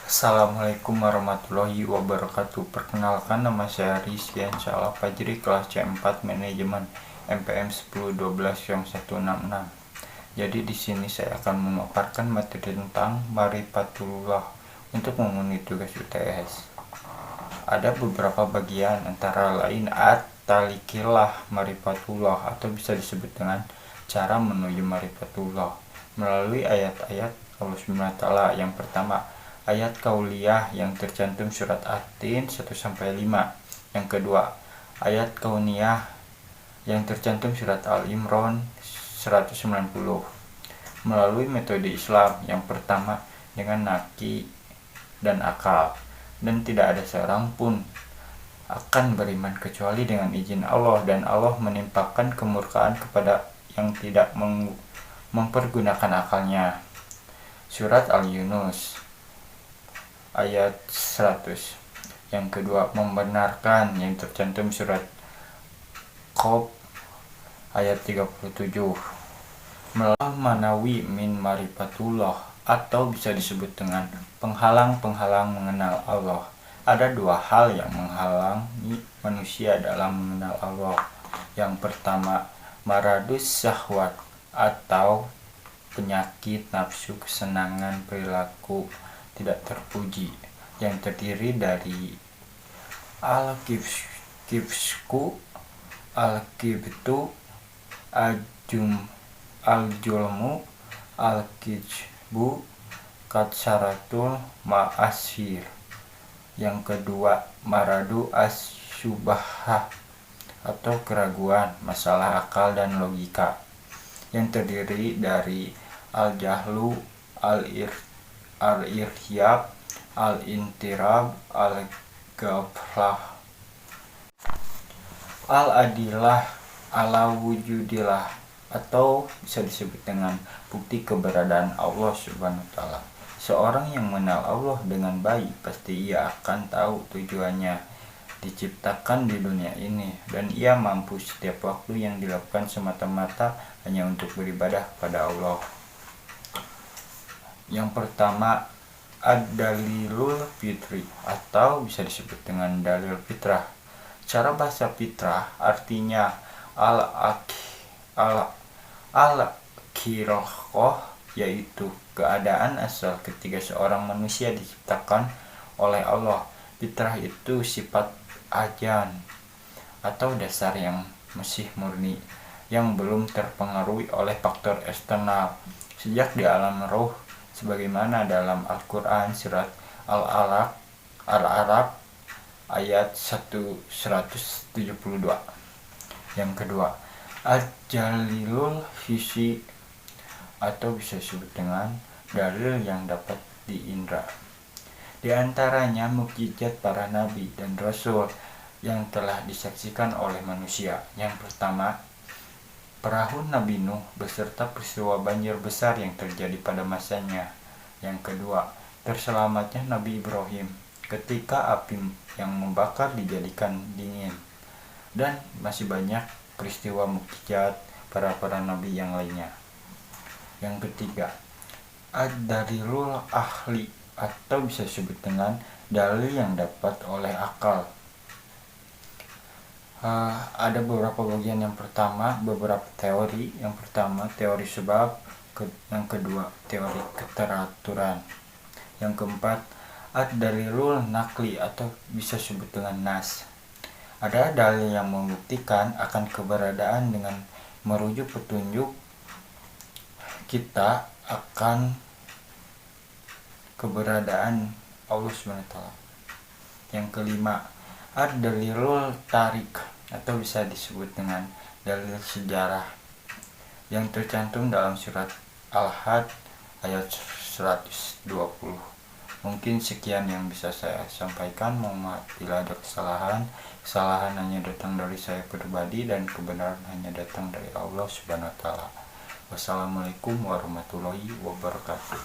Assalamualaikum warahmatullahi wabarakatuh. Perkenalkan, nama saya Rizky Syallah Fajri, kelas C4 Manajemen MPM 1012-166. Jadi di sini saya akan memaparkan materi tentang Marifatullah untuk memenuhi tugas UTS. Ada beberapa bagian, antara lain at-talikilah Marifatullah, atau bisa disebut dengan cara menuju Marifatullah melalui ayat-ayat Allah SWT. Yang pertama, ayat kauliyah yang tercantum surat At-Tin 1-5. Yang kedua, ayat kauniyah yang tercantum surat Al-Imran 190. Melalui metode Islam, yang pertama dengan naki dan akal, dan tidak ada seorang pun akan beriman kecuali dengan izin Allah, dan Allah menimpakan kemurkaan kepada yang tidak mempergunakan akalnya. Surat Al-Yunus ayat 100. Yang kedua, membenarkan yang tercantum surat Qaf ayat 37. Manawi min marifatullah, atau bisa disebut dengan penghalang-penghalang mengenal Allah. Ada dua hal yang menghalangi manusia dalam mengenal Allah. Yang pertama, maradus syahwat, atau penyakit nafsu kesenangan perilaku tidak terpuji, yang terdiri dari al-kifsku, al-kibtu, al-julmu, al-kijbu, katsaratul ma'asir. Yang kedua, maradu as-subahah, atau keraguan, masalah akal dan logika, yang terdiri dari al-jahlu, al-irhiyab, al-intirab, al-ghaflah, al-adilah, ala-wujudillah, atau bisa disebut dengan bukti keberadaan Allah Subhanahu wa Ta'ala. Seorang yang mengenal Allah dengan baik, pasti ia akan tahu tujuannya diciptakan di dunia ini, dan ia mampu setiap waktu yang dilakukan semata-mata hanya untuk beribadah kepada Allah. Yang pertama, ad-dalilul fitri, atau bisa disebut dengan dalil fitrah. Cara bahasa fitrah artinya al-kiraqah, yaitu keadaan asal ketika seorang manusia diciptakan oleh Allah. Fitrah itu sifat ajan atau dasar yang masih murni, yang belum terpengaruhi oleh faktor eksternal sejak di alam roh, sebagaimana dalam Al-Quran surat Al-Araf ayat 172. Yang kedua, al-jalilul hisi, atau bisa disebut dengan dalil yang dapat diindra. Di antaranya mukjizat para nabi dan rasul yang telah disaksikan oleh manusia. Yang pertama, perahu Nabi Nuh beserta peristiwa banjir besar yang terjadi pada masanya. Yang kedua, terselamatnya Nabi Ibrahim ketika api yang membakar dijadikan dingin. Dan masih banyak peristiwa mukjizat para nabi yang lainnya. Yang ketiga, ad-dalilul ahli, atau bisa disebut dengan dalil yang dapat oleh akal. Ada beberapa bagian. Yang pertama, beberapa teori. Yang pertama, teori sebab. Yang kedua, teori keteraturan. Yang keempat, ad-dalilul nakli, atau bisa disebut dengan nas. Ada dalil yang membuktikan akan keberadaan dengan merujuk petunjuk kita akan keberadaan Allah SWT. Yang kelima, ad-dalilul tarik, atau bisa disebut dengan dalil sejarah, yang tercantum dalam surat Al-Had ayat 120. Mungkin sekian yang bisa saya sampaikan. Mohon maaf bila ada kesalahan. Kesalahan hanya datang dari saya pribadi, dan kebenaran hanya datang dari Allah Subhanahu wa Ta'ala. Wassalamualaikum warahmatullahi wabarakatuh.